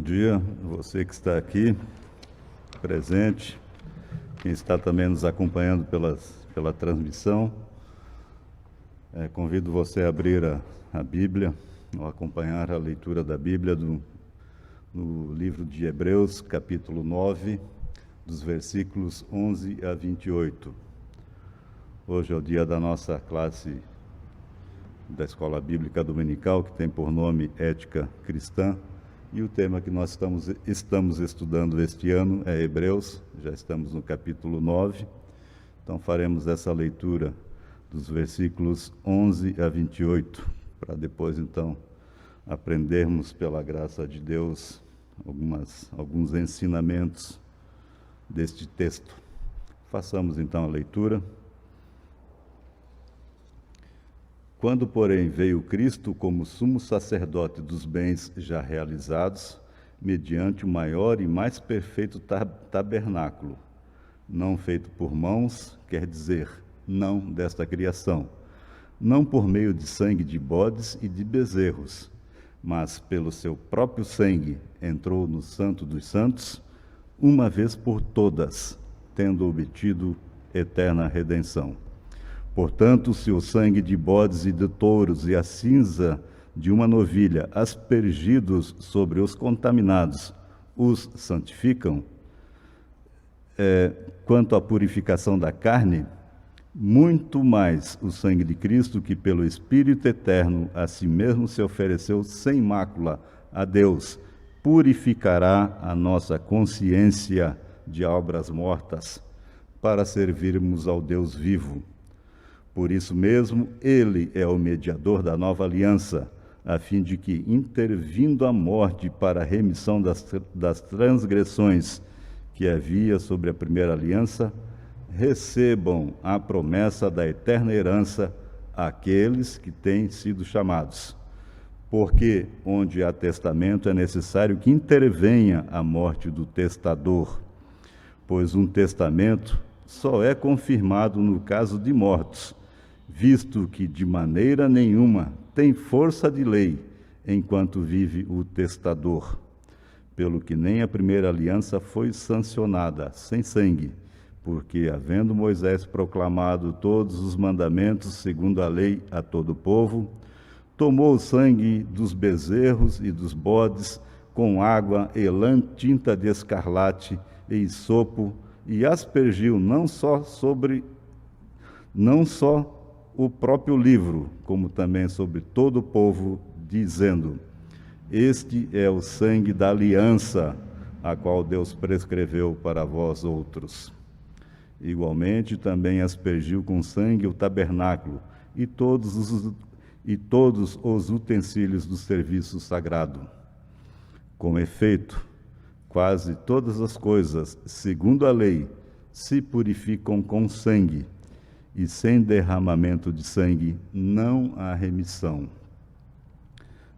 dia, você que está aqui, presente, quem está também nos acompanhando pela transmissão. Convido você a abrir a Bíblia, ou acompanhar a leitura da Bíblia no livro de Hebreus, capítulo 9, dos versículos 11 a 28. Hoje é o dia da nossa classe da Escola Bíblica Dominical, que tem por nome Ética Cristã, e o tema que nós estamos estudando este ano é Hebreus, já estamos no capítulo 9, então faremos essa leitura dos versículos 11 a 28, para depois, então, aprendermos, pela graça de Deus, alguns ensinamentos deste texto. Façamos, então, a leitura. Quando, porém, veio Cristo como sumo sacerdote dos bens já realizados, mediante o maior e mais perfeito tabernáculo, não feito por mãos, quer dizer, não desta criação, não por meio de sangue de bodes e de bezerros, mas pelo seu próprio sangue entrou no Santo dos Santos, uma vez por todas, tendo obtido eterna redenção. Portanto, se o sangue de bodes e de touros e a cinza de uma novilha, aspergidos sobre os contaminados, os santificam, quanto à purificação da carne, muito mais o sangue de Cristo, que pelo Espírito eterno a si mesmo se ofereceu sem mácula a Deus, purificará a nossa consciência de obras mortas, para servirmos ao Deus vivo. Por isso mesmo, ele é o mediador da nova aliança, a fim de que, intervindo a morte para a remissão das transgressões que havia sobre a primeira aliança, recebam a promessa da eterna herança aqueles que têm sido chamados. Porque, onde há testamento, é necessário que intervenha a morte do testador, pois um testamento só é confirmado no caso de mortos, visto que de maneira nenhuma tem força de lei enquanto vive o testador, pelo que nem a primeira aliança foi sancionada sem sangue, porque, havendo Moisés proclamado todos os mandamentos segundo a lei a todo o povo, tomou o sangue dos bezerros e dos bodes com água e lã tinta de escarlate e hisopo, e aspergiu não só o próprio livro, como também sobre todo o povo, dizendo: este é o sangue da aliança, a qual Deus prescreveu para vós outros. Igualmente também aspergiu com sangue o tabernáculo e todos os utensílios do serviço sagrado. Com efeito, quase todas as coisas, segundo a lei, se purificam com sangue, e sem derramamento de sangue não há remissão.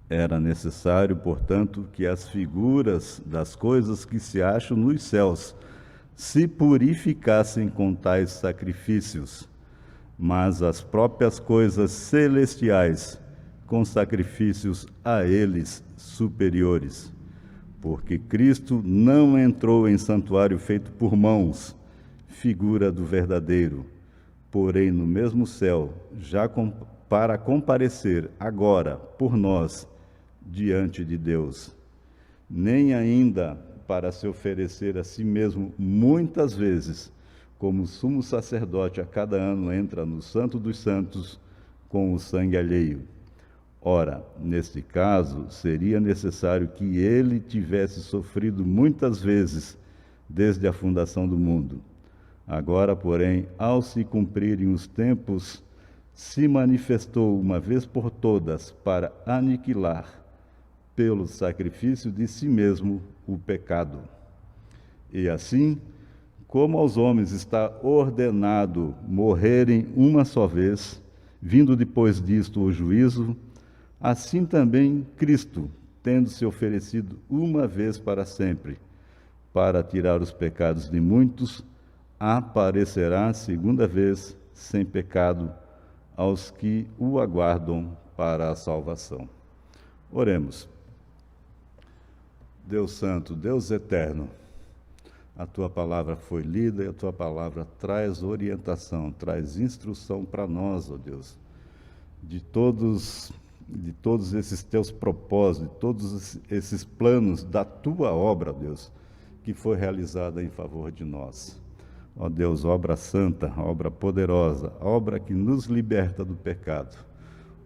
Era necessário, portanto, que as figuras das coisas que se acham nos céus se purificassem com tais sacrifícios, mas as próprias coisas celestiais com sacrifícios a eles superiores. Porque Cristo não entrou em santuário feito por mãos, figura do verdadeiro, porém no mesmo céu, já para comparecer agora por nós diante de Deus, nem ainda para se oferecer a si mesmo muitas vezes, como sumo sacerdote a cada ano entra no Santo dos Santos com o sangue alheio. Ora, neste caso, seria necessário que ele tivesse sofrido muitas vezes desde a fundação do mundo. Agora, porém, ao se cumprirem os tempos, se manifestou uma vez por todas para aniquilar, pelo sacrifício de si mesmo, o pecado. E assim, como aos homens está ordenado morrerem uma só vez, vindo depois disto o juízo, assim também Cristo, tendo se oferecido uma vez para sempre, para tirar os pecados de muitos, aparecerá segunda vez sem pecado aos que o aguardam para a salvação. Oremos. Deus Santo, Deus Eterno, a Tua palavra foi lida e a Tua palavra traz orientação, traz instrução para nós, ó Deus, de todos esses Teus propósitos, de todos esses planos da Tua obra, ó Deus, que foi realizada em favor de nós. Ó Deus, obra santa, obra poderosa, obra que nos liberta do pecado,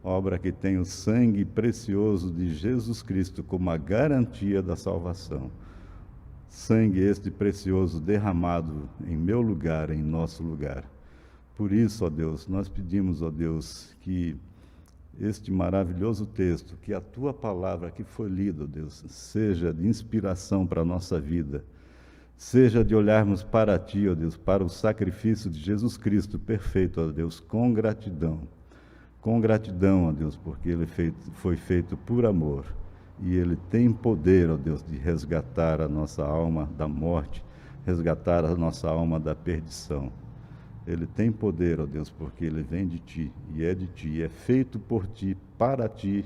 obra que tem o sangue precioso de Jesus Cristo como a garantia da salvação. Sangue este precioso derramado em meu lugar, em nosso lugar. Por isso, ó Deus, nós pedimos, ó Deus, que este maravilhoso texto, que a Tua palavra que foi lida, ó Deus, seja de inspiração para a nossa vida, seja de olharmos para Ti, ó Deus, para o sacrifício de Jesus Cristo perfeito, ó Deus, com gratidão. Com gratidão, ó Deus, porque Ele foi feito por amor. E Ele tem poder, ó Deus, de resgatar a nossa alma da morte, resgatar a nossa alma da perdição. Ele tem poder, ó Deus, porque Ele vem de Ti, e é de Ti, é feito por Ti, para Ti,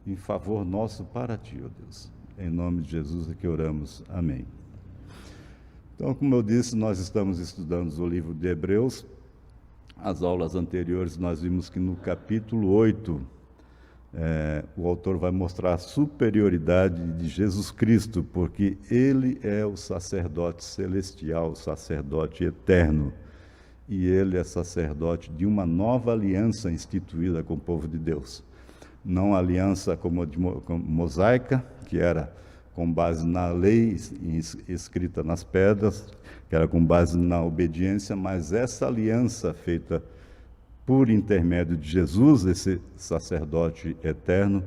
em favor nosso, para Ti, ó Deus. Em nome de Jesus é que oramos. Amém. Então, como eu disse, nós estamos estudando o livro de Hebreus. As aulas anteriores nós vimos que no capítulo 8, o autor vai mostrar a superioridade de Jesus Cristo, porque Ele é o sacerdote celestial, o sacerdote eterno, e Ele é sacerdote de uma nova aliança instituída com o povo de Deus. Não a aliança como mosaica, que era com base na lei escrita nas pedras, que era com base na obediência, mas essa aliança feita por intermédio de Jesus, esse sacerdote eterno,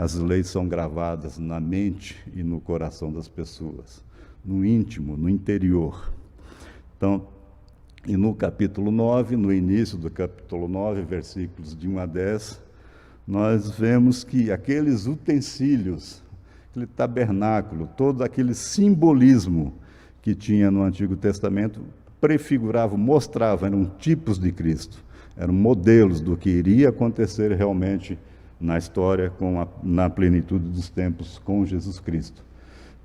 as leis são gravadas na mente e no coração das pessoas, no íntimo, no interior. Então, e no capítulo 9, no início do capítulo 9, versículos de 1 a 10, nós vemos que aqueles utensílios, aquele tabernáculo, todo aquele simbolismo que tinha no Antigo Testamento, prefiguravam, mostravam, eram tipos de Cristo, eram modelos do que iria acontecer realmente na história, na plenitude dos tempos com Jesus Cristo.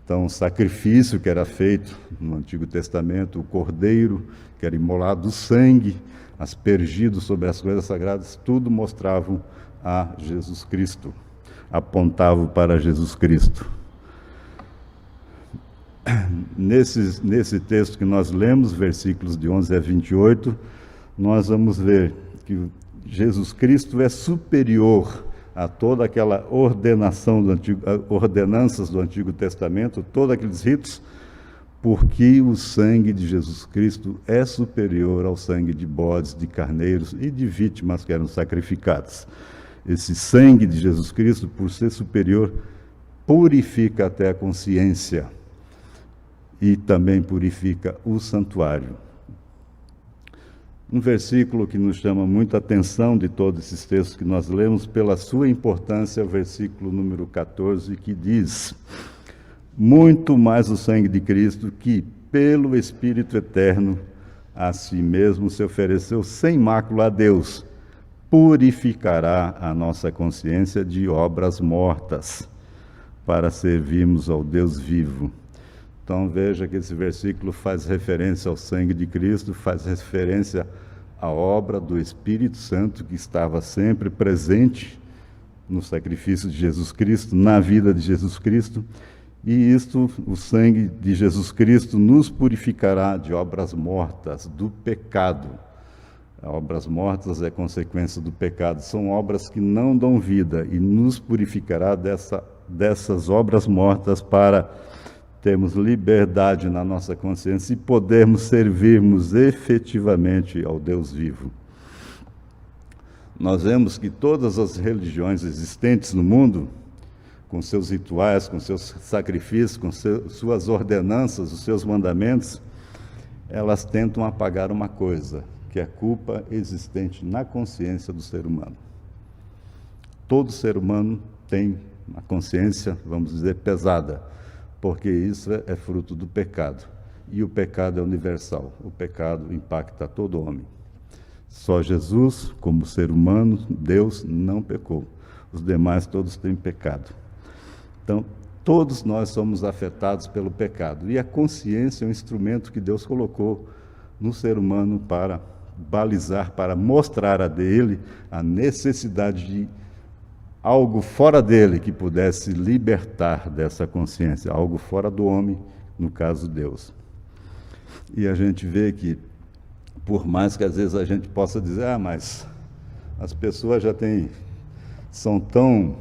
Então, o sacrifício que era feito no Antigo Testamento, o cordeiro que era imolado, o sangue aspergido sobre as coisas sagradas, tudo mostravam a Jesus Cristo, apontavam para Jesus Cristo. Nesse texto que nós lemos, versículos de 11 a 28, nós vamos ver que Jesus Cristo é superior a toda aquela ordenanças do Antigo Testamento, todos aqueles ritos, porque o sangue de Jesus Cristo é superior ao sangue de bodes, de carneiros e de vítimas que eram sacrificadas. Esse sangue de Jesus Cristo, por ser superior, purifica até a consciência e também purifica o santuário. Um versículo que nos chama muita atenção de todos esses textos que nós lemos, pela sua importância, é o versículo número 14, que diz: muito mais o sangue de Cristo, que pelo Espírito eterno a si mesmo se ofereceu sem mácula a Deus, purificará a nossa consciência de obras mortas, para servirmos ao Deus vivo. Então veja que esse versículo faz referência ao sangue de Cristo, faz referência à obra do Espírito Santo que estava sempre presente no sacrifício de Jesus Cristo, na vida de Jesus Cristo, e isto, o sangue de Jesus Cristo, nos purificará de obras mortas, do pecado. Obras mortas é consequência do pecado, são obras que não dão vida, e nos purificará dessas obras mortas para termos liberdade na nossa consciência e podermos servirmos efetivamente ao Deus vivo. Nós vemos que todas as religiões existentes no mundo, com seus rituais, com seus sacrifícios, com suas ordenanças, os seus mandamentos, elas tentam apagar uma coisa, que é a culpa existente na consciência do ser humano. Todo ser humano tem uma consciência, vamos dizer, pesada, porque isso é fruto do pecado. E o pecado é universal, o pecado impacta todo homem. Só Jesus, como ser humano, Deus, não pecou. Os demais todos têm pecado. Então, todos nós somos afetados pelo pecado. E a consciência é um instrumento que Deus colocou no ser humano para balizar, para mostrar a dele a necessidade de algo fora dele que pudesse libertar dessa consciência, algo fora do homem, no caso Deus. E a gente vê que, por mais que às vezes a gente possa dizer, mas as pessoas já estão tão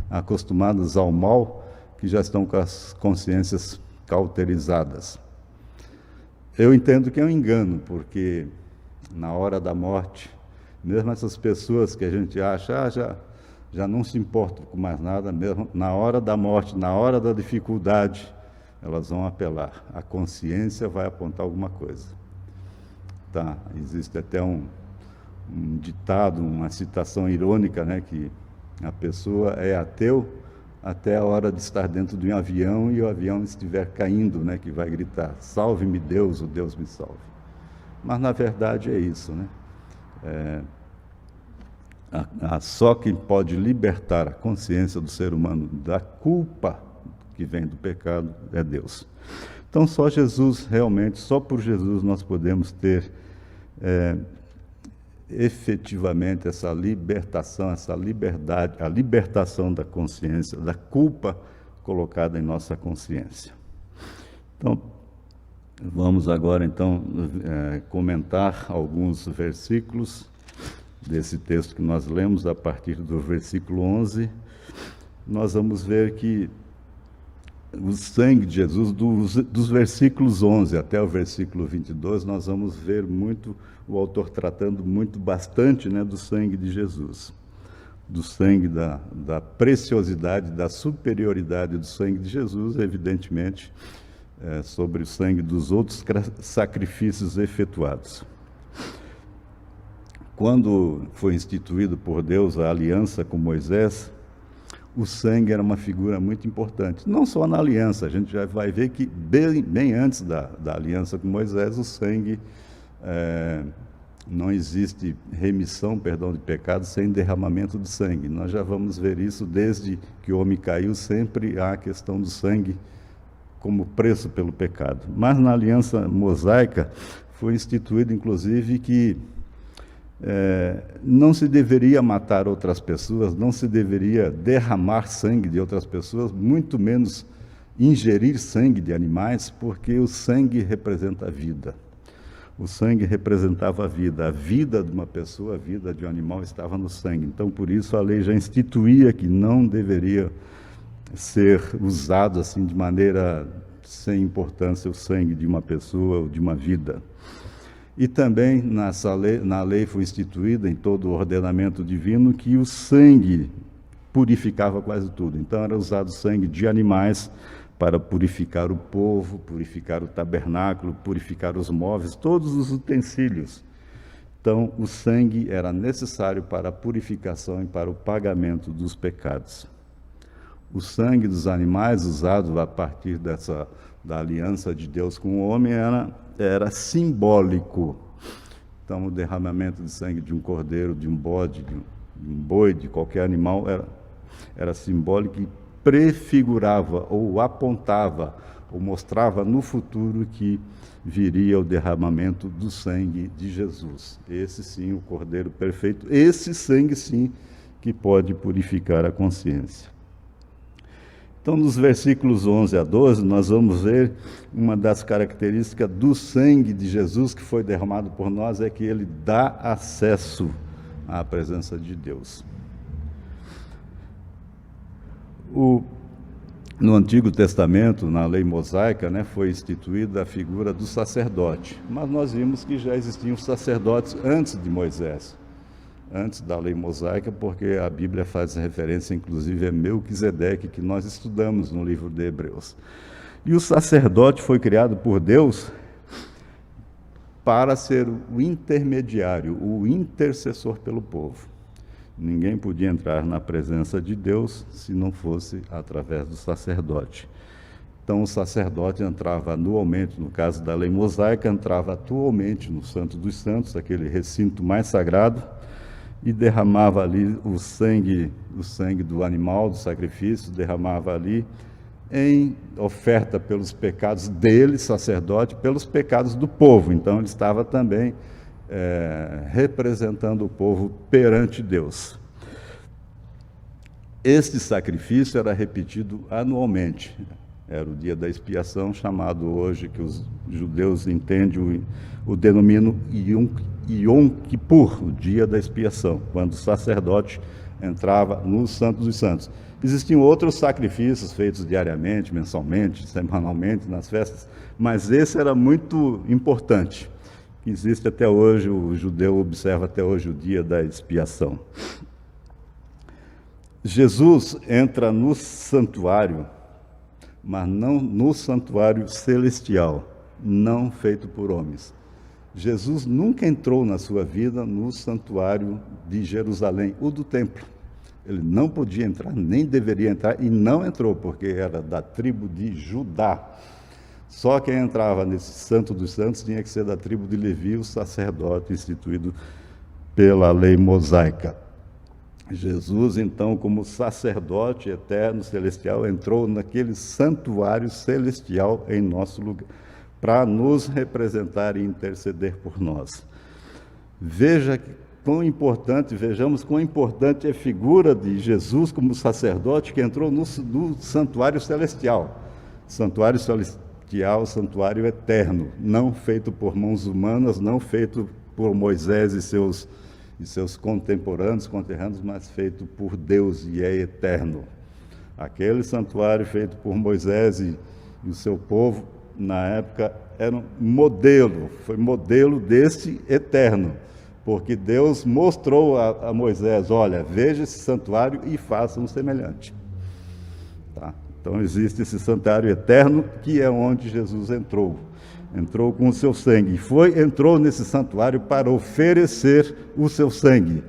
acostumadas ao mal que já estão com as consciências cauterizadas. Eu entendo que é um engano, porque na hora da morte, mesmo essas pessoas que a gente acha, já não se importam com mais nada, mesmo na hora da morte, na hora da dificuldade, elas vão apelar. A consciência vai apontar alguma coisa. Tá, existe até um ditado, uma citação irônica, né, que a pessoa é ateu até a hora de estar dentro de um avião e o avião estiver caindo, né, que vai gritar, salve-me Deus, o Deus me salve. Mas na verdade é isso, né? Só quem pode libertar a consciência do ser humano da culpa que vem do pecado é Deus. Então só Jesus, realmente, só por Jesus nós podemos ter efetivamente essa libertação, essa liberdade, a libertação da consciência, da culpa colocada em nossa consciência. Então, vamos agora então comentar alguns versículos desse texto que nós lemos, a partir do versículo 11. Nós vamos ver que o sangue de Jesus, dos versículos 11 até o versículo 22, nós vamos ver muito o autor tratando bastante, né, do sangue de Jesus, do sangue, da preciosidade, da superioridade do sangue de Jesus, evidentemente, sobre o sangue dos outros sacrifícios efetuados. Quando foi instituído por Deus a aliança com Moisés, o sangue era uma figura muito importante. Não só na aliança, a gente já vai ver que bem antes da aliança com Moisés, o sangue, não existe remissão, perdão de pecados, sem derramamento de sangue. Nós já vamos ver isso desde que o homem caiu, sempre há a questão do sangue como preço pelo pecado. Mas na aliança mosaica foi instituído, inclusive, que não se deveria matar outras pessoas, não se deveria derramar sangue de outras pessoas, muito menos ingerir sangue de animais, porque o sangue representa a vida. O sangue representava a vida de uma pessoa, a vida de um animal estava no sangue. Então, por isso, a lei já instituía que não deveria ser usado assim de maneira sem importância o sangue de uma pessoa ou de uma vida. E também na lei foi instituída, em todo o ordenamento divino, que o sangue purificava quase tudo. Então era usado sangue de animais para purificar o povo, purificar o tabernáculo, purificar os móveis, todos os utensílios. Então o sangue era necessário para a purificação e para o pagamento dos pecados. O sangue dos animais usado a partir da aliança de Deus com o homem era simbólico. Então, o derramamento de sangue de um cordeiro, de um bode, de um boi, de qualquer animal, era simbólico e prefigurava, ou apontava, ou mostrava no futuro que viria o derramamento do sangue de Jesus. Esse sim, o cordeiro perfeito, esse sangue sim, que pode purificar a consciência. Então, nos versículos 11 a 12, nós vamos ver uma das características do sangue de Jesus que foi derramado por nós, é que ele dá acesso à presença de Deus. No Antigo Testamento, na lei mosaica, né, foi instituída a figura do sacerdote, mas nós vimos que já existiam sacerdotes antes de Moisés, antes da lei mosaica, porque a Bíblia faz referência, inclusive, a Melquisedeque, que nós estudamos no livro de Hebreus. E o sacerdote foi criado por Deus para ser o intermediário, o intercessor pelo povo. Ninguém podia entrar na presença de Deus se não fosse através do sacerdote. Então, o sacerdote entrava anualmente, no caso da lei mosaica, entrava atualmente no Santo dos Santos, aquele recinto mais sagrado, e derramava ali o sangue do animal, do sacrifício, derramava ali em oferta pelos pecados dele, sacerdote, pelos pecados do povo. Então ele estava também representando o povo perante Deus. Este sacrifício era repetido anualmente. Era o dia da expiação, chamado hoje, que os judeus entendem, o denominam Yom Kippur, o dia da expiação, quando o sacerdote entrava no Santo dos Santos. Existiam outros sacrifícios feitos diariamente, mensalmente, semanalmente, nas festas, mas esse era muito importante. Existe até hoje, o judeu observa até hoje o dia da expiação. Jesus entra no santuário, mas não no santuário celestial, não feito por homens. Jesus nunca entrou na sua vida no santuário de Jerusalém, o do templo. Ele não podia entrar, nem deveria entrar, e não entrou, porque era da tribo de Judá. Só quem entrava nesse Santo dos Santos tinha que ser da tribo de Levi, o sacerdote instituído pela lei mosaica. Jesus, então, como sacerdote eterno, celestial, entrou naquele santuário celestial em nosso lugar, para nos representar e interceder por nós. Vejamos quão importante é a figura de Jesus como sacerdote que entrou no santuário celestial. Santuário celestial, santuário eterno, não feito por mãos humanas, não feito por Moisés e seus contemporâneos, mas feito por Deus e é eterno. Aquele santuário feito por Moisés e o seu povo, na época, era um modelo, foi modelo desse eterno, porque Deus mostrou a Moisés, olha, veja esse santuário e faça um semelhante. Tá? Então existe esse santuário eterno, que é onde Jesus entrou com o seu sangue, entrou nesse santuário para oferecer o seu sangue.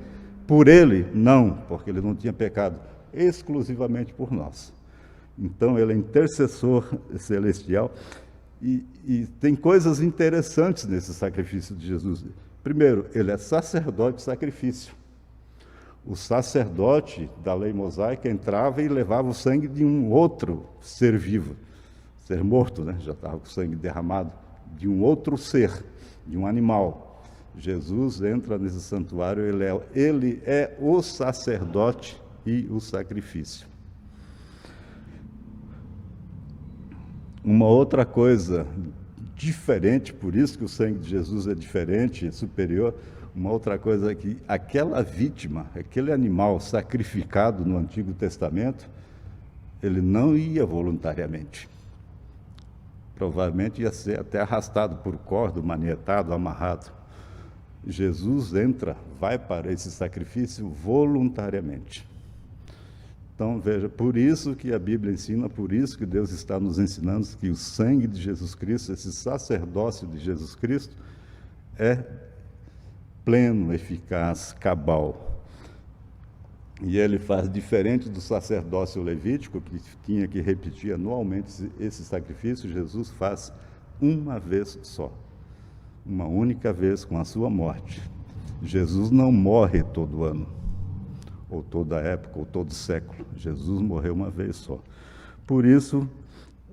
Por ele, não, porque ele não tinha pecado, exclusivamente por nós. Então ele é intercessor celestial, e tem coisas interessantes nesse sacrifício de Jesus. Primeiro, ele é sacerdote de sacrifício. O sacerdote da lei mosaica entrava e levava o sangue de um outro ser vivo, ser morto, né? Já estava com o sangue derramado, de um outro ser, de um animal. Jesus entra nesse santuário, ele é o sacerdote e o sacrifício. Uma outra coisa diferente, por isso que o sangue de Jesus é diferente, é superior, uma outra coisa é que aquela vítima, aquele animal sacrificado no Antigo Testamento, ele não ia voluntariamente. Provavelmente ia ser até arrastado por corda, manietado, amarrado. Jesus vai para esse sacrifício voluntariamente. Então, veja, por isso que a Bíblia ensina, por isso que Deus está nos ensinando que o sangue de Jesus Cristo, esse sacerdócio de Jesus Cristo, é pleno, eficaz, cabal. E ele faz diferente do sacerdócio levítico, que tinha que repetir anualmente esse sacrifício. Jesus faz uma vez só, uma única vez com a sua morte. Jesus não morre todo ano, ou toda época, ou todo século. Jesus morreu uma vez só. Por isso,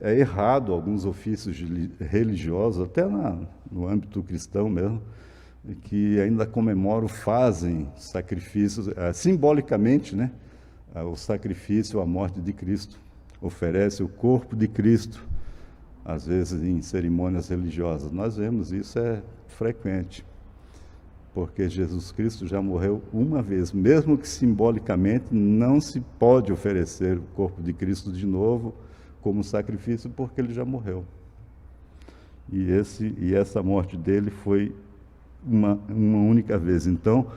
é errado alguns ofícios religiosos, até no âmbito cristão mesmo, que ainda comemoram, fazem sacrifícios, simbolicamente, né? O sacrifício à morte de Cristo. Oferece o corpo de Cristo, às vezes em cerimônias religiosas. Nós vemos isso, é frequente, porque Jesus Cristo já morreu uma vez, mesmo que simbolicamente não se pode oferecer o corpo de Cristo de novo como sacrifício, porque ele já morreu. E essa morte dele foi uma única vez. Então,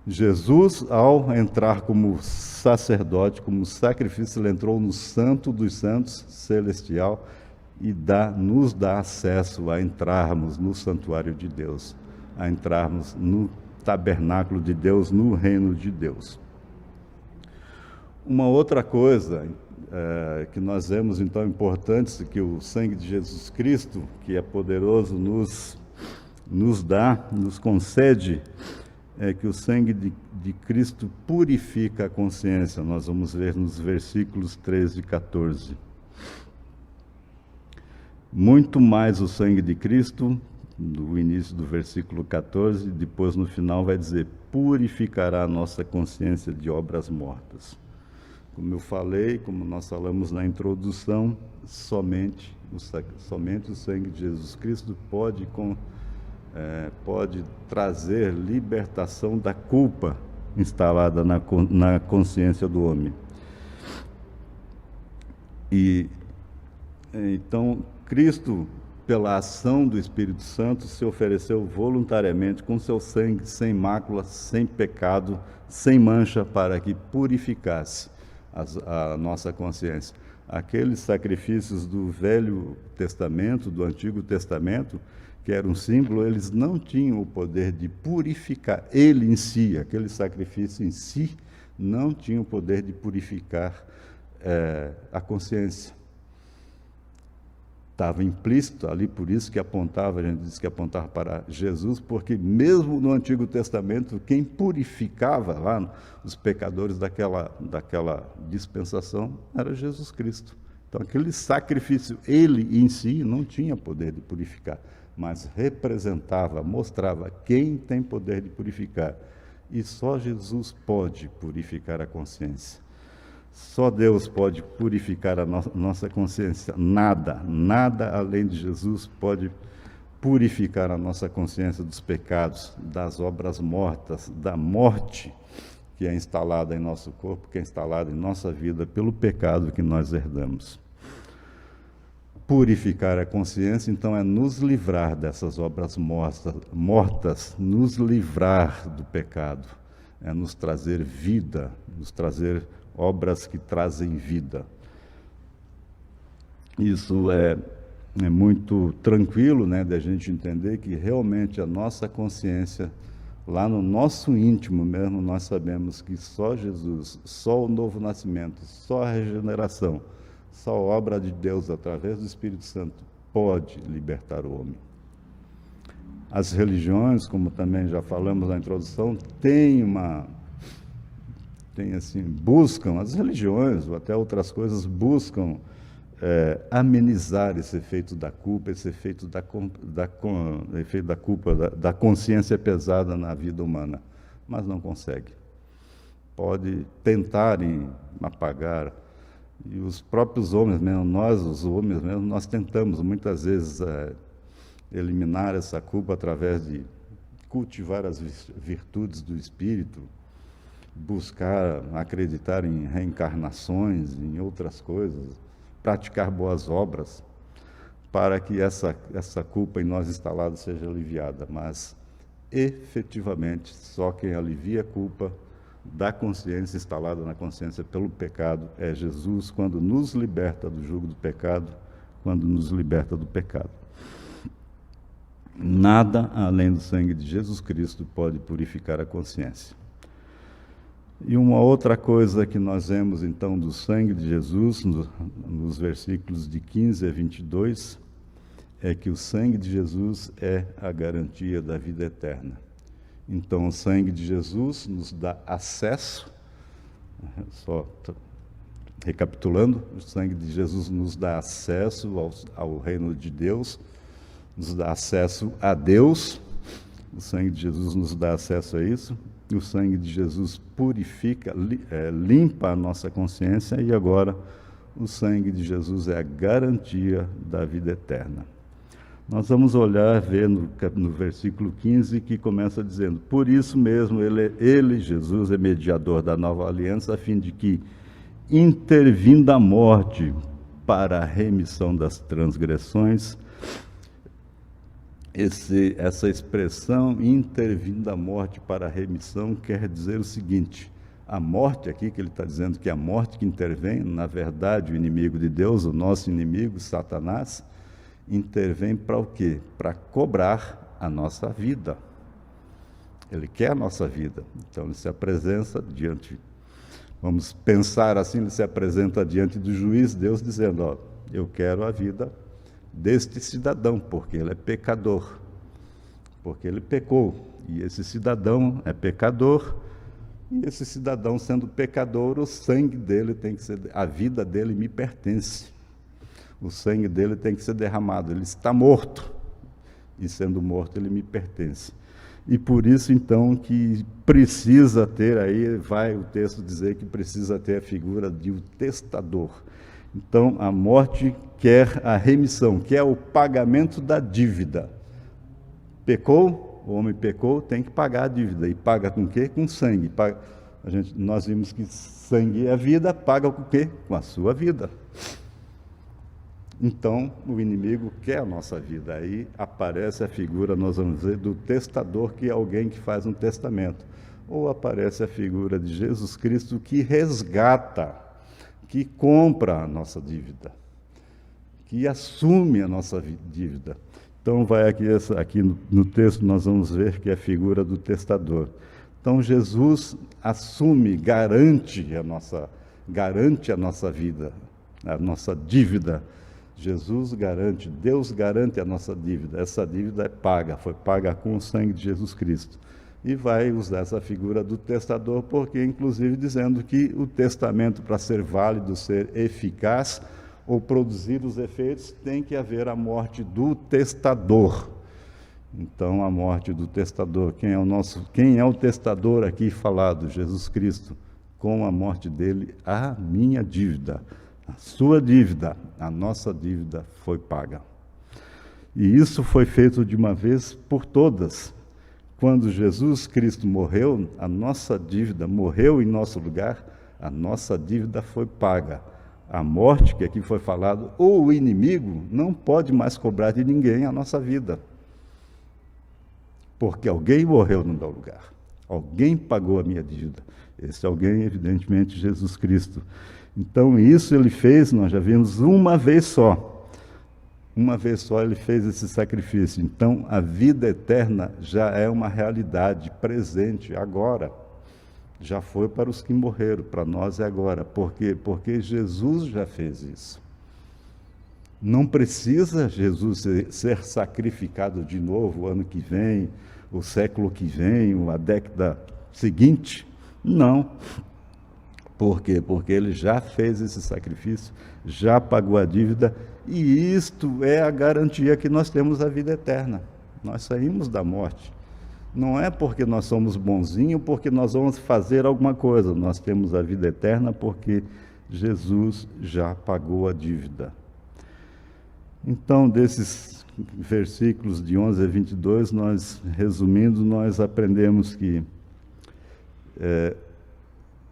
Jesus, ao entrar como sacerdote, como sacrifício, ele entrou no Santo dos Santos celestial e nos dá acesso a entrarmos no santuário de Deus, a entrarmos no tabernáculo de Deus, no reino de Deus. Uma outra coisa que nós vemos, então, importante, que o sangue de Jesus Cristo, que é poderoso, nos concede, é que o sangue de Cristo purifica a consciência. Nós vamos ver nos versículos 13 e 14. Muito mais o sangue de Cristo, no início do versículo 14, depois no final vai dizer, purificará a nossa consciência de obras mortas. Como eu falei, como nós falamos na introdução, somente o sangue de Jesus Cristo pode trazer libertação da culpa instalada na consciência do homem. E então Cristo, pela ação do Espírito Santo, se ofereceu voluntariamente com seu sangue, sem mácula, sem pecado, sem mancha, para que purificasse a nossa consciência. Aqueles sacrifícios do Velho Testamento, do Antigo Testamento, que era um símbolo, eles não tinham o poder de purificar ele em si, aquele sacrifício em si não tinha o poder de purificar a consciência. Estava implícito ali, por isso que apontava, a gente diz que apontava para Jesus, porque mesmo no Antigo Testamento, quem purificava lá os pecadores daquela dispensação era Jesus Cristo. Então, aquele sacrifício, ele em si não tinha poder de purificar, mas representava, mostrava quem tem poder de purificar. E só Jesus pode purificar a consciência. Só Deus pode purificar a nossa consciência. Nada além de Jesus pode purificar a nossa consciência dos pecados, das obras mortas, da morte que é instalada em nosso corpo, que é instalada em nossa vida pelo pecado que nós herdamos. Purificar a consciência, então, é nos livrar dessas obras mortas, nos livrar do pecado, é nos trazer vida, nos trazer obras que trazem vida. Isso é muito tranquilo, né, da gente entender que realmente a nossa consciência, lá no nosso íntimo mesmo, nós sabemos que só Jesus, só o novo nascimento, só a regeneração, só a obra de Deus através do Espírito Santo pode libertar o homem. As religiões, como também já falamos na introdução, buscam, as religiões, ou até outras coisas, buscam amenizar esse efeito da culpa, esse efeito da culpa, da consciência pesada na vida humana, mas não consegue. Pode tentarem apagar, e os próprios homens mesmo, nós, os homens mesmo, nós tentamos muitas vezes eliminar essa culpa através de cultivar as virtudes do Espírito, buscar acreditar em reencarnações, em outras coisas, praticar boas obras, para que essa culpa em nós instalada seja aliviada. Mas, efetivamente, só quem alivia a culpa da consciência instalada na consciência pelo pecado é Jesus, quando nos liberta do jugo do pecado, quando nos liberta do pecado. Nada além do sangue de Jesus Cristo pode purificar a consciência. E uma outra coisa que nós vemos, então, do sangue de Jesus, nos versículos de 15 a 22, é que o sangue de Jesus é a garantia da vida eterna. Então, o sangue de Jesus nos dá acesso, só recapitulando, o sangue de Jesus nos dá acesso ao reino de Deus, nos dá acesso a Deus, o sangue de Jesus nos dá acesso a isso. O sangue de Jesus purifica, limpa a nossa consciência, e agora o sangue de Jesus é a garantia da vida eterna. Nós vamos ver no versículo 15, que começa dizendo: por isso mesmo ele, Jesus, é mediador da nova aliança, a fim de que, intervindo a morte para a remissão das transgressões, essa expressão, intervindo a morte para a remissão, quer dizer o seguinte: a morte aqui, que ele está dizendo que é a morte que intervém, na verdade, o inimigo de Deus, o nosso inimigo, Satanás, intervém para o quê? Para cobrar a nossa vida. Ele quer a nossa vida. Então, ele se apresenta diante, vamos pensar assim, ele se apresenta diante do juiz, Deus, dizendo: ó, eu quero a vida deste cidadão, porque ele é pecador, porque ele pecou. E esse cidadão é pecador, e esse cidadão sendo pecador, o sangue dele tem que ser, a vida dele me pertence. O sangue dele tem que ser derramado, ele está morto, e sendo morto ele me pertence. E por isso então que precisa ter, aí vai o texto dizer que precisa ter a figura de um testador. Então a morte quer a remissão, quer o pagamento da dívida. Pecou, o homem pecou, tem que pagar a dívida. E paga com o quê? Com sangue. Nós vimos que sangue é a vida, paga com o quê? Com a sua vida. Então, o inimigo quer a nossa vida. Aí aparece a figura, nós vamos dizer, do testador, que é alguém que faz um testamento. Ou aparece a figura de Jesus Cristo, que resgata, que compra a nossa dívida, que assume a nossa dívida. Então, vai aqui no texto, nós vamos ver que é a figura do testador. Então, Jesus assume, garante a nossa vida, a nossa dívida. Jesus garante, Deus garante a nossa dívida. Essa dívida é paga, foi paga com o sangue de Jesus Cristo. E vai usar essa figura do testador, porque, inclusive, dizendo que o testamento, para ser válido, ser eficaz, ou produzir os efeitos, tem que haver a morte do testador. Então, a morte do testador, quem é o testador aqui falado? Jesus Cristo. Com a morte dele, a minha dívida, a sua dívida, a nossa dívida foi paga. E isso foi feito de uma vez por todas. Quando Jesus Cristo morreu, a nossa dívida morreu em nosso lugar, a nossa dívida foi paga. A morte, que aqui foi falado, ou o inimigo, não pode mais cobrar de ninguém a nossa vida. Porque alguém morreu no meu lugar. Alguém pagou a minha dívida. Esse alguém, evidentemente, Jesus Cristo. Então, isso ele fez, nós já vimos, uma vez só. Uma vez só ele fez esse sacrifício. Então, a vida eterna já é uma realidade presente, agora. Já foi para os que morreram, para nós é agora. Por quê? Porque Jesus já fez isso. Não precisa Jesus ser sacrificado de novo o ano que vem, o século que vem, a década seguinte. Não. Por quê? Porque ele já fez esse sacrifício, já pagou a dívida, e isto é a garantia que nós temos a vida eterna. Nós saímos da morte. Não é porque nós somos bonzinhos, porque nós vamos fazer alguma coisa. Nós temos a vida eterna porque Jesus já pagou a dívida. Então, desses versículos de 11 a 22, nós, resumindo, nós aprendemos que,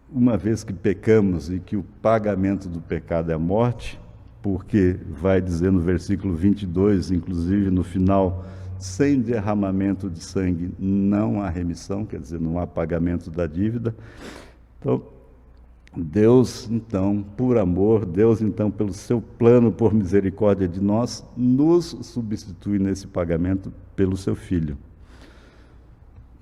uma vez que pecamos e que o pagamento do pecado é a morte, porque vai dizer no versículo 22, inclusive no final, sem derramamento de sangue não há remissão, quer dizer, não há pagamento da dívida. Então, Deus, então, por amor, Deus, então, pelo seu plano, por misericórdia de nós, nos substitui nesse pagamento pelo seu Filho.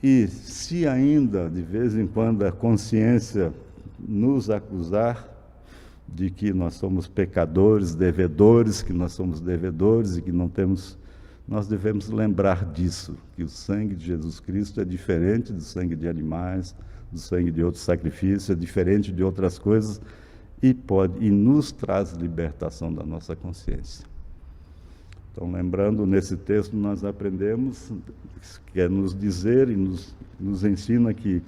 E se ainda, de vez em quando, a consciência nos acusar de que nós somos pecadores, devedores, que nós somos devedores e que não temos... Nós devemos lembrar disso, que o sangue de Jesus Cristo é diferente do sangue de animais, do sangue de outros sacrifícios, é diferente de outras coisas e nos traz libertação da nossa consciência. Então, lembrando, nesse texto nós aprendemos, quer nos dizer e nos ensina que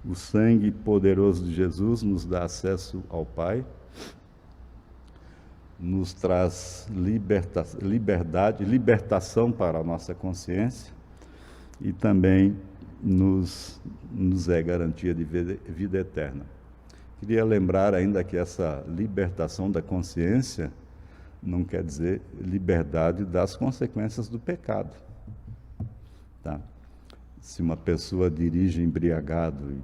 o sangue poderoso de Jesus nos dá acesso ao Pai, nos traz libertação para a nossa consciência e também nos é garantia de vida eterna. Queria lembrar ainda que essa libertação da consciência não quer dizer liberdade das consequências do pecado. Tá? Se uma pessoa dirige embriagado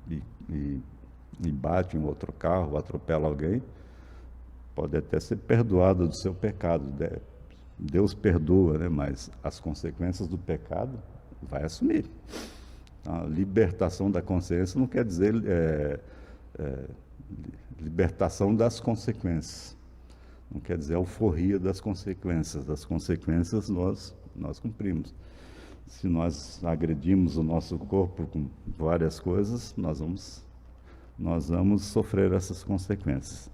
e bate em outro carro, atropela alguém, pode até ser perdoado do seu pecado. Deus perdoa, né? Mas as consequências do pecado vai assumir. A libertação da consciência não quer dizer libertação das consequências. Não quer dizer alforria das consequências. Das consequências nós cumprimos. Se nós agredimos o nosso corpo com várias coisas, nós vamos sofrer essas consequências.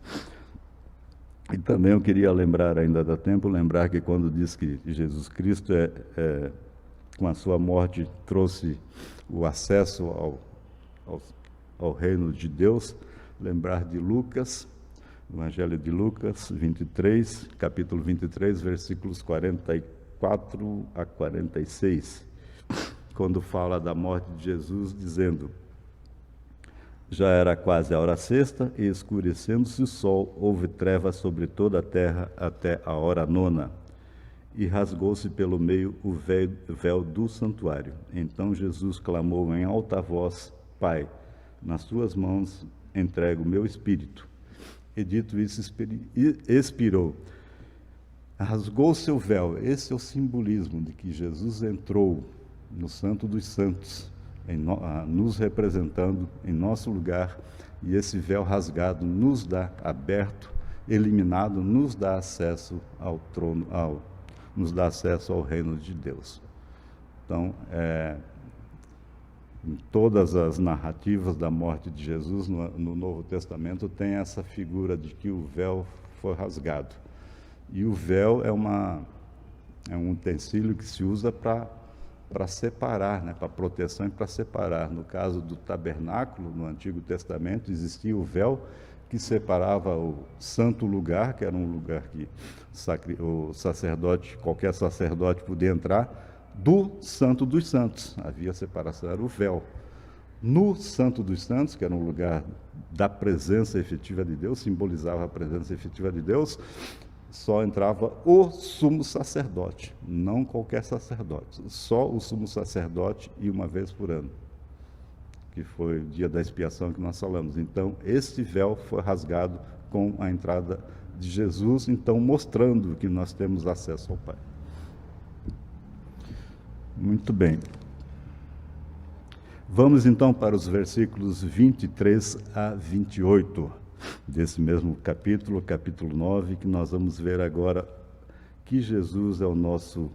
E também eu queria lembrar, ainda dá tempo, lembrar que quando diz que Jesus Cristo com a sua morte trouxe o acesso ao reino de Deus, lembrar de Lucas, Evangelho de Lucas 23, capítulo 23, versículos 44 a 46, quando fala da morte de Jesus, dizendo: já era quase a hora sexta, e escurecendo-se o sol, houve trevas sobre toda a terra até a hora nona, e rasgou-se pelo meio o véu do santuário. Então Jesus clamou em alta voz: Pai, nas tuas mãos entrego o meu espírito. E dito isso, expirou. Rasgou-se o véu. Esse é o simbolismo de que Jesus entrou no Santo dos Santos, nos representando em nosso lugar, e esse véu rasgado nos dá, aberto, eliminado, nos dá acesso ao trono, nos dá acesso ao reino de Deus. Então, em todas as narrativas da morte de Jesus no Novo Testamento tem essa figura de que o véu foi rasgado. E o véu é um utensílio que se usa para separar, para proteção e para separar. No caso do tabernáculo, no Antigo Testamento, existia o véu que separava o santo lugar, que era um lugar que o sacerdote, qualquer sacerdote podia entrar, do Santo dos Santos. Havia separação, era o véu. No Santo dos Santos, que era um lugar da presença efetiva de Deus, simbolizava a presença efetiva de Deus, só entrava o sumo sacerdote, não qualquer sacerdote, só o sumo sacerdote, e uma vez por ano, que foi o dia da expiação que nós falamos. Então, este véu foi rasgado com a entrada de Jesus, então mostrando que nós temos acesso ao Pai. Muito bem. Vamos então para os versículos 23 a 28 desse mesmo capítulo, capítulo 9, que nós vamos ver agora que Jesus é o nosso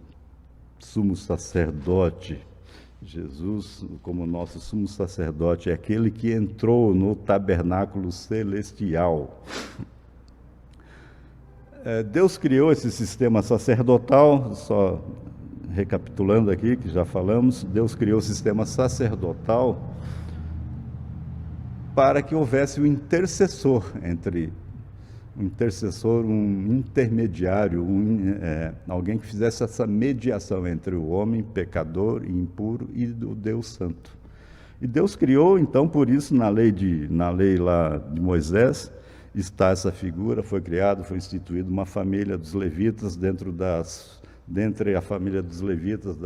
sumo sacerdote. Jesus, como nosso sumo sacerdote, é aquele que entrou no tabernáculo celestial. Deus criou esse sistema sacerdotal, só recapitulando aqui, que já falamos, Deus criou o sistema sacerdotal para que houvesse um intercessor, um intermediário, alguém que fizesse essa mediação entre o homem pecador e impuro e o Deus Santo. E Deus criou, então, por isso, na lei lá de Moisés, está essa figura, foi instituída uma família dos levitas dentre a família dos levitas,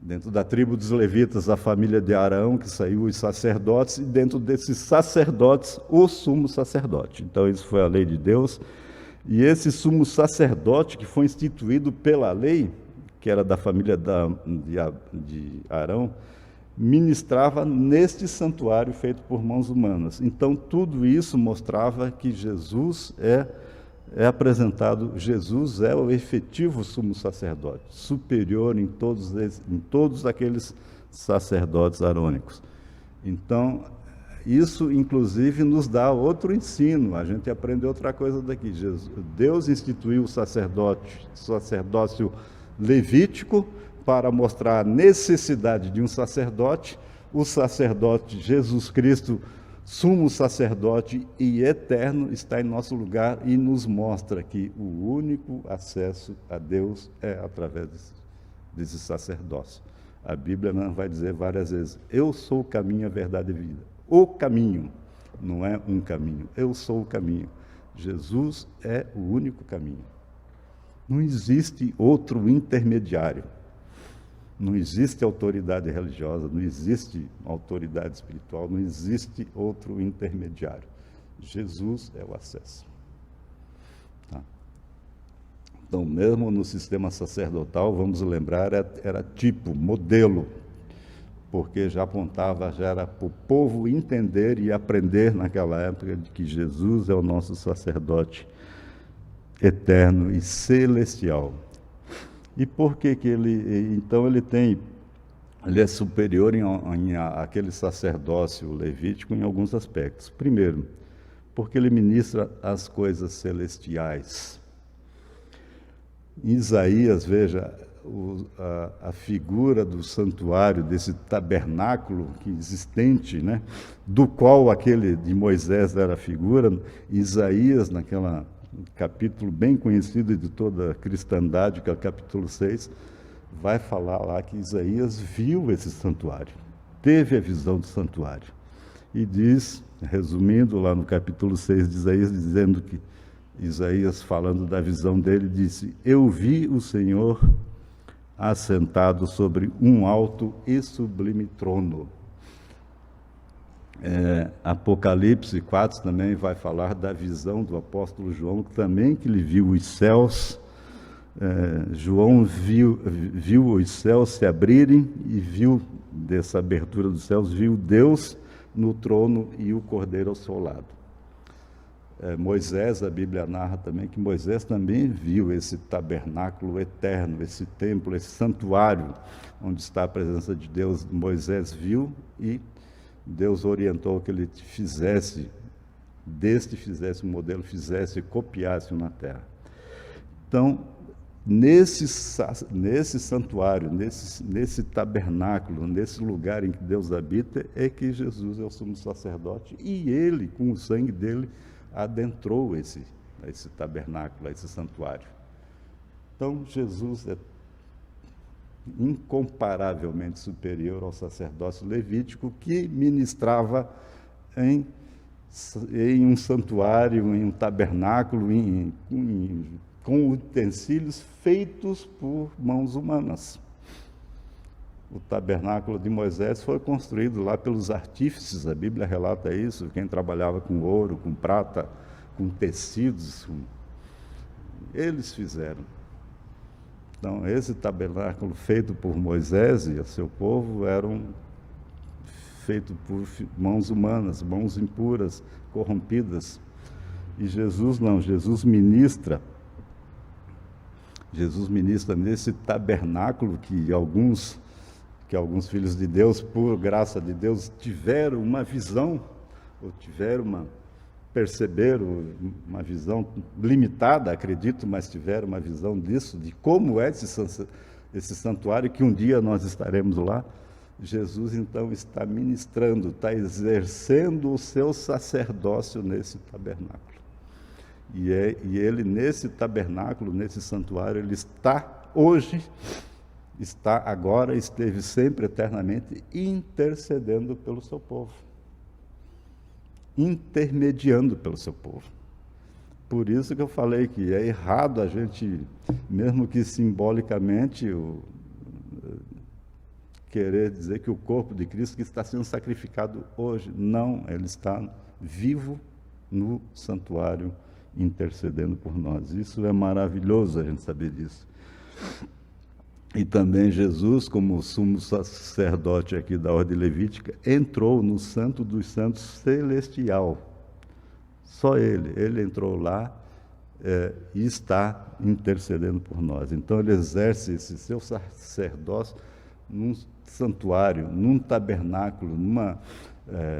dentro da tribo dos levitas, a família de Arão, que saiu os sacerdotes, e dentro desses sacerdotes, o sumo sacerdote. Então, isso foi a lei de Deus. E esse sumo sacerdote, que foi instituído pela lei, que era da família de Arão, ministrava neste santuário feito por mãos humanas. Então, tudo isso mostrava que Jesus é apresentado, Jesus é o efetivo sumo sacerdote, superior em todos aqueles sacerdotes arônicos. Então, isso, inclusive, nos dá outro ensino, a gente aprende outra coisa daqui. Deus instituiu o sacerdócio levítico para mostrar a necessidade de um sacerdote, o sacerdote Jesus Cristo, sumo sacerdote e eterno, está em nosso lugar e nos mostra que o único acesso a Deus é através desse sacerdócio. A Bíblia vai dizer várias vezes: eu sou o caminho, a verdade e a vida. O caminho, não é um caminho, eu sou o caminho. Jesus é o único caminho. Não existe outro intermediário. Não existe autoridade religiosa, não existe autoridade espiritual, não existe outro intermediário. Jesus é o acesso. Tá? Então, mesmo no sistema sacerdotal, vamos lembrar, era tipo, modelo, porque já era para o povo entender e aprender naquela época de que Jesus é o nosso sacerdote eterno e celestial. E por que que ele, então ele é superior àquele sacerdócio levítico em alguns aspectos. Primeiro, porque ele ministra as coisas celestiais. Em Isaías, veja, a figura do santuário, desse tabernáculo que existente, né, do qual aquele de Moisés era a figura. Isaías, naquele capítulo bem conhecido de toda a cristandade, que é o capítulo 6, vai falar lá que Isaías viu esse santuário, teve a visão do santuário. E diz, resumindo lá no capítulo 6 de Isaías, dizendo que Isaías, falando da visão dele, disse: eu vi o Senhor assentado sobre um alto e sublime trono. Apocalipse 4 também vai falar da visão do apóstolo João, também que ele viu os céus. João viu os céus se abrirem e viu, dessa abertura dos céus, viu Deus no trono e o Cordeiro ao seu lado. Moisés, a Bíblia narra também que Moisés também viu esse tabernáculo eterno, esse templo, esse santuário, onde está a presença de Deus. Moisés viu e Deus orientou que ele fizesse um modelo, copiasse na terra. Então, nesse santuário, nesse tabernáculo, nesse lugar em que Deus habita, é que Jesus é o sumo sacerdote, e ele, com o sangue dele, adentrou esse tabernáculo, esse santuário. Então, Jesus é incomparavelmente superior ao sacerdócio levítico, que ministrava em um santuário, em um tabernáculo, com utensílios feitos por mãos humanas. O tabernáculo de Moisés foi construído lá pelos artífices, a Bíblia relata isso, quem trabalhava com ouro, com prata, com tecidos, eles fizeram. Então, esse tabernáculo feito por Moisés e o seu povo eram feito por mãos humanas, mãos impuras, corrompidas. E Jesus não, Jesus ministra nesse tabernáculo que alguns filhos de Deus, por graça de Deus, tiveram uma visão, ou perceberam uma visão limitada, acredito, mas tiveram uma visão disso, de como é esse santuário, que um dia nós estaremos lá. Jesus, então, está ministrando, está exercendo o seu sacerdócio nesse tabernáculo. E ele, nesse tabernáculo, nesse santuário, ele está hoje, está agora, esteve sempre, eternamente, intercedendo pelo seu povo. Intermediando pelo seu povo. Por isso que eu falei que é errado a gente, mesmo que simbolicamente, querer dizer que o corpo de Cristo que está sendo sacrificado hoje. Não, ele está vivo no santuário, intercedendo por nós. Isso é maravilhoso a gente saber disso. E também Jesus, como sumo sacerdote aqui da ordem levítica, entrou no Santo dos Santos celestial. Só ele entrou lá e está intercedendo por nós. Então ele exerce esse seu sacerdócio num santuário, num tabernáculo,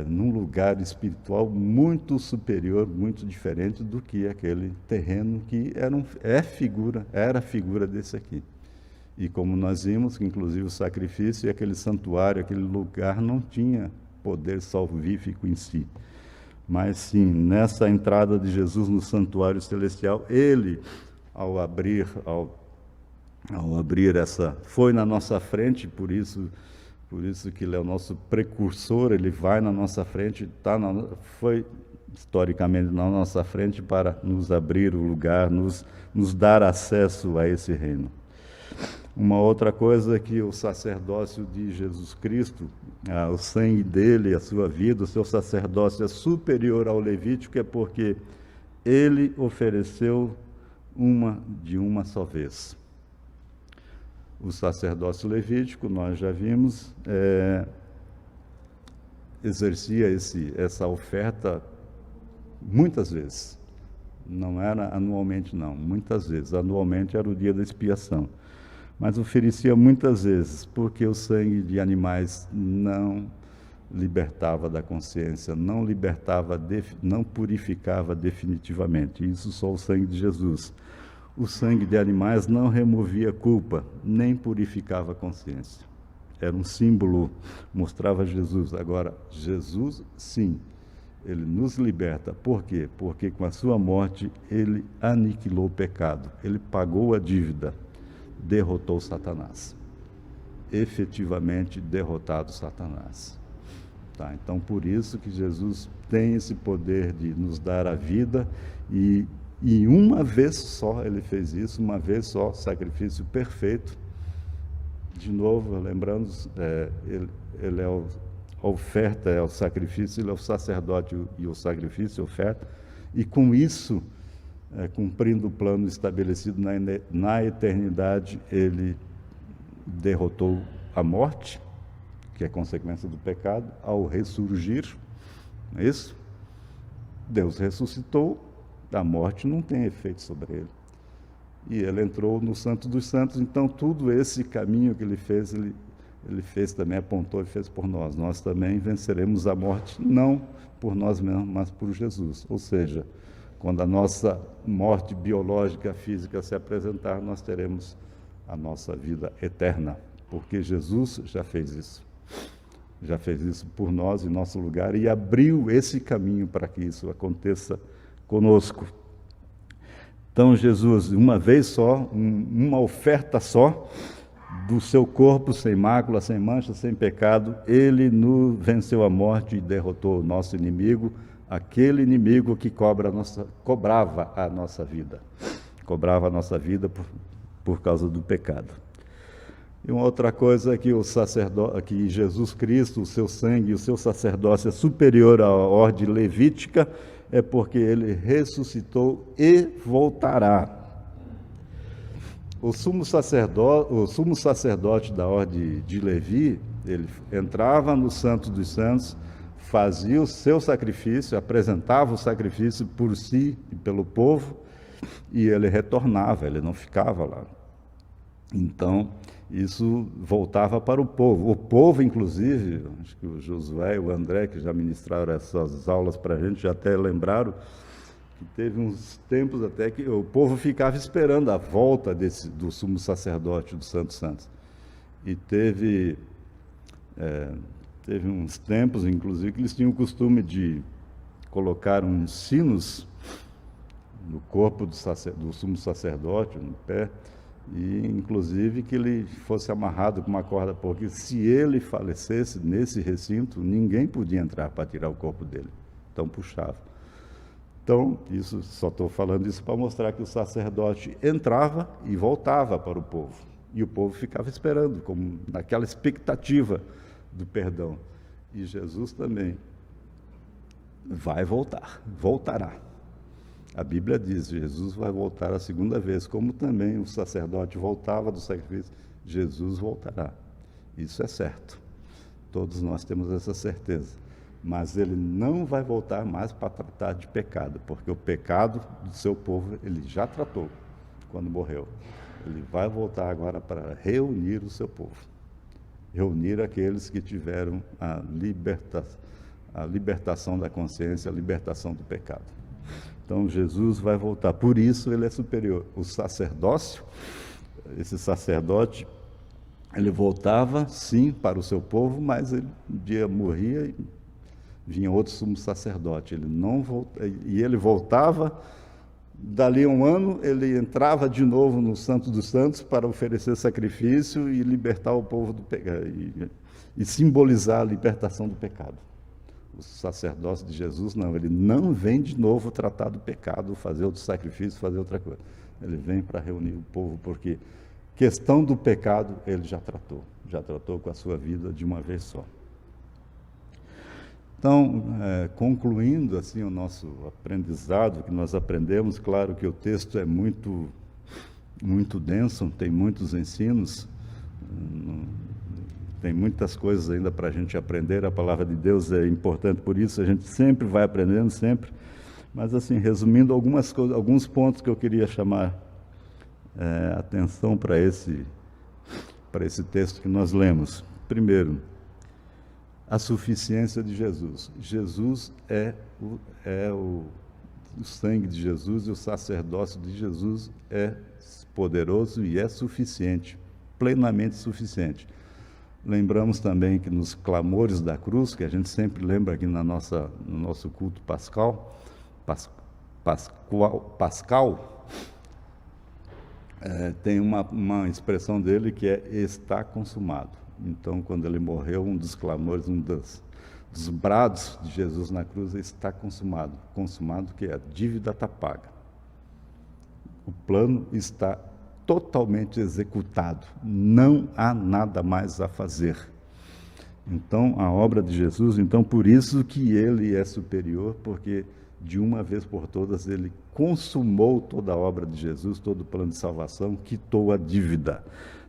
num lugar espiritual muito superior, muito diferente do que aquele terreno que era figura desse aqui. E como nós vimos, que inclusive o sacrifício e aquele santuário, aquele lugar não tinha poder salvífico em si. Mas sim, nessa entrada de Jesus no santuário celestial, ele, ao abrir foi na nossa frente, por isso que ele é o nosso precursor, ele vai na nossa frente, foi historicamente na nossa frente para nos abrir o lugar, nos dar acesso a esse reino. Uma outra coisa é que o sacerdócio de Jesus Cristo, o sangue dele, a sua vida, o seu sacerdócio é superior ao levítico, é porque ele ofereceu de uma só vez. O sacerdócio levítico, nós já vimos, exercia essa oferta muitas vezes. Não era anualmente, não, muitas vezes. Anualmente era o dia da expiação. mas oferecia muitas vezes, porque o sangue de animais não libertava da consciência, não libertava, não purificava definitivamente. Isso só o sangue de Jesus. O sangue de animais não removia culpa, nem purificava a consciência. Era um símbolo, mostrava Jesus. Agora, Jesus, sim, ele nos liberta. Por quê? Porque com a sua morte, ele aniquilou o pecado. Ele pagou a dívida, derrotou Satanás. Efetivamente derrotado Satanás. Tá, então, por isso que Jesus tem esse poder de nos dar a vida e uma vez só ele fez isso, uma vez só, sacrifício perfeito. De novo, lembrando, ele é a oferta, é o sacrifício, ele é o sacerdote e o sacrifício, a oferta, e com isso, cumprindo o plano estabelecido na eternidade, ele derrotou a morte, que é consequência do pecado, ao ressurgir, não é isso? Deus ressuscitou, a morte não tem efeito sobre ele. E ele entrou no Santo dos Santos, então tudo esse caminho que ele fez também, apontou e fez por nós. Nós também venceremos a morte, não por nós mesmos, mas por Jesus. Ou seja, quando a nossa morte biológica, física se apresentar, nós teremos a nossa vida eterna, porque Jesus já fez isso. Já fez isso por nós, em nosso lugar, e abriu esse caminho para que isso aconteça conosco. Então, Jesus, uma vez só, uma oferta só, do seu corpo, sem mácula, sem mancha, sem pecado, ele venceu a morte e derrotou o nosso inimigo, aquele inimigo que cobrava a nossa vida. Cobrava a nossa vida por causa do pecado. E uma outra coisa é que Jesus Cristo, o seu sangue, o seu sacerdócio é superior à ordem levítica, é porque ele ressuscitou e voltará. O sumo sacerdote da ordem de Levi, ele entrava no Santo dos Santos, fazia o seu sacrifício, apresentava o sacrifício por si e pelo povo, e ele retornava, ele não ficava lá. Então, isso voltava para o povo. O povo, inclusive, acho que o Josué e o André, que já ministraram essas aulas para a gente, já até lembraram que teve uns tempos até que o povo ficava esperando a volta do sumo sacerdote do Santo Santos. E teve uns tempos, inclusive, que eles tinham o costume de colocar uns sinos no corpo do sumo sacerdote, no pé, e inclusive que ele fosse amarrado com uma corda, porque se ele falecesse nesse recinto, ninguém podia entrar para tirar o corpo dele. Então puxava. Então, só estou falando isso para mostrar que o sacerdote entrava e voltava para o povo. E o povo ficava esperando, como naquela expectativa do perdão. E Jesus também vai voltará. A Bíblia diz, Jesus vai voltar a segunda vez, como também o sacerdote voltava do sacrifício, Jesus voltará. Isso é certo. Todos nós temos essa certeza. Mas ele não vai voltar mais para tratar de pecado, porque o pecado do seu povo ele já tratou quando morreu. Ele vai voltar agora para reunir o seu povo. Reunir aqueles que tiveram a libertação da consciência, a libertação do pecado. Então, Jesus vai voltar. Por isso, ele é superior. O sacerdócio, esse sacerdote, ele voltava, sim, para o seu povo, mas ele um dia morria e vinha outro sumo sacerdote. Ele voltava, dali a um ano, ele entrava de novo no Santo dos Santos para oferecer sacrifício e libertar o povo do pecado, e simbolizar a libertação do pecado. O sacerdócio de Jesus, não, ele não vem de novo tratar do pecado, fazer outro sacrifício, fazer outra coisa. Ele vem para reunir o povo, porque questão do pecado ele já tratou com a sua vida de uma vez só. Então, concluindo assim o nosso aprendizado, que nós aprendemos, claro que o texto é muito, muito denso, tem muitos ensinos, tem muitas coisas ainda para a gente aprender, a palavra de Deus é importante, por isso a gente sempre vai aprendendo, sempre. Mas assim, resumindo alguns pontos que eu queria chamar atenção para esse para esse texto que nós lemos. Primeiro, a suficiência de Jesus. Jesus o sangue de Jesus e o sacerdócio de Jesus é poderoso e é suficiente, plenamente suficiente. Lembramos também que nos clamores da cruz, que a gente sempre lembra aqui no nosso culto pascal, tem uma expressão dele que é está consumado. Então, quando ele morreu, um dos clamores, dos brados de Jesus na cruz é está consumado. Consumado que a dívida está paga. O plano está totalmente executado. Não há nada mais a fazer. Então, a obra de Jesus, por isso que ele é superior, porque de uma vez por todas ele consumou toda a obra de Jesus, todo o plano de salvação, quitou a dívida.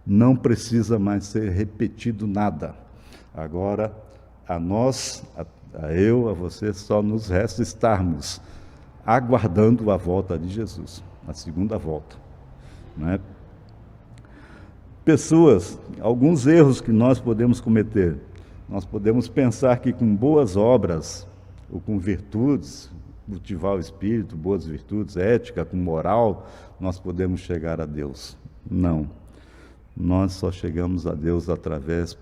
Não precisa mais ser repetido nada. Agora, a nós, a eu, a você, só nos resta estarmos aguardando a volta de Jesus, a segunda volta. Né? Pessoas, alguns erros que nós podemos cometer. Nós podemos pensar que com boas obras, ou com virtudes, cultivar o espírito, boas virtudes, ética, com moral, nós podemos chegar a Deus. Não. Nós só chegamos a Deus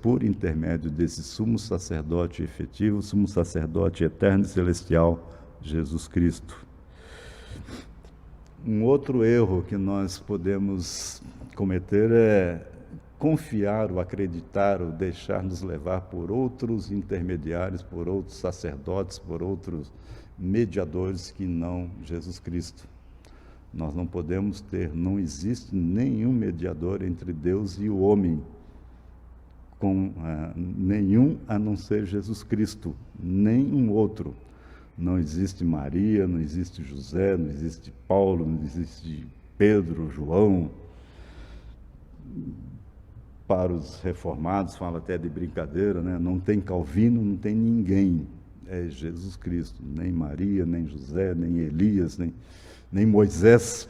por intermédio desse sumo sacerdote efetivo, sumo sacerdote eterno e celestial, Jesus Cristo. Um outro erro que nós podemos cometer é confiar, ou acreditar, ou deixar-nos levar por outros intermediários, por outros sacerdotes, por outros mediadores que não Jesus Cristo. Nós não podemos não existe nenhum mediador entre Deus e o homem, nenhum a não ser Jesus Cristo, nenhum outro. Não existe Maria, não existe José, não existe Paulo, não existe Pedro, João. Para os reformados, fala até de brincadeira, né? Não tem Calvino, não tem ninguém. É Jesus Cristo, nem Maria, nem José, nem Elias, nem Moisés.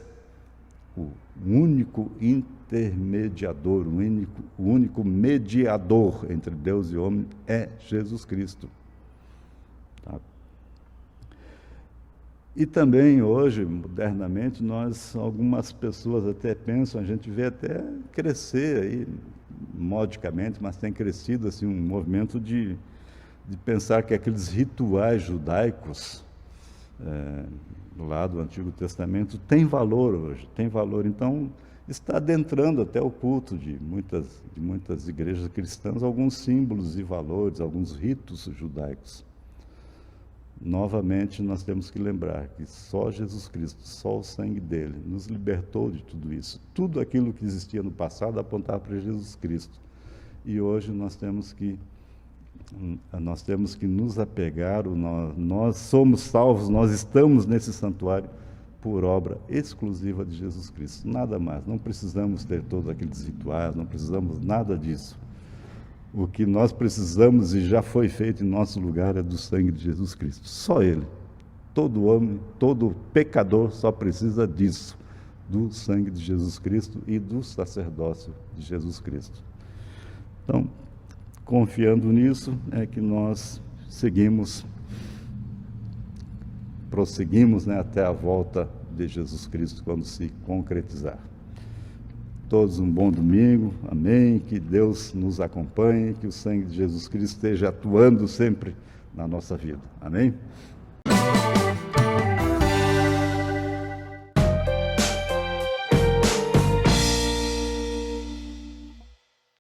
O único intermediador, o único mediador entre Deus e o homem é Jesus Cristo. Tá? E também hoje, modernamente, algumas pessoas até pensam, a gente vê até crescer aí, modicamente, mas tem crescido assim, um movimento de pensar que aqueles rituais judaicos lá do Antigo Testamento têm valor hoje, tem valor. Então, está adentrando até o culto de muitas igrejas cristãs alguns símbolos e valores, alguns ritos judaicos. Novamente, nós temos que lembrar que só Jesus Cristo, só o sangue dele, nos libertou de tudo isso. Tudo aquilo que existia no passado apontava para Jesus Cristo. E hoje nós temos que nos apegar, nós somos salvos, nós estamos nesse santuário por obra exclusiva de Jesus Cristo. Nada mais, não precisamos ter todos aqueles rituais, não precisamos nada disso. O que nós precisamos e já foi feito em nosso lugar é do sangue de Jesus Cristo. Só Ele. Todo homem, todo pecador só precisa disso, do sangue de Jesus Cristo e do sacerdócio de Jesus Cristo. Então, confiando nisso, é que nós prosseguimos, até a volta de Jesus Cristo, quando se concretizar. Todos um bom domingo, amém, que Deus nos acompanhe, que o sangue de Jesus Cristo esteja atuando sempre na nossa vida, amém?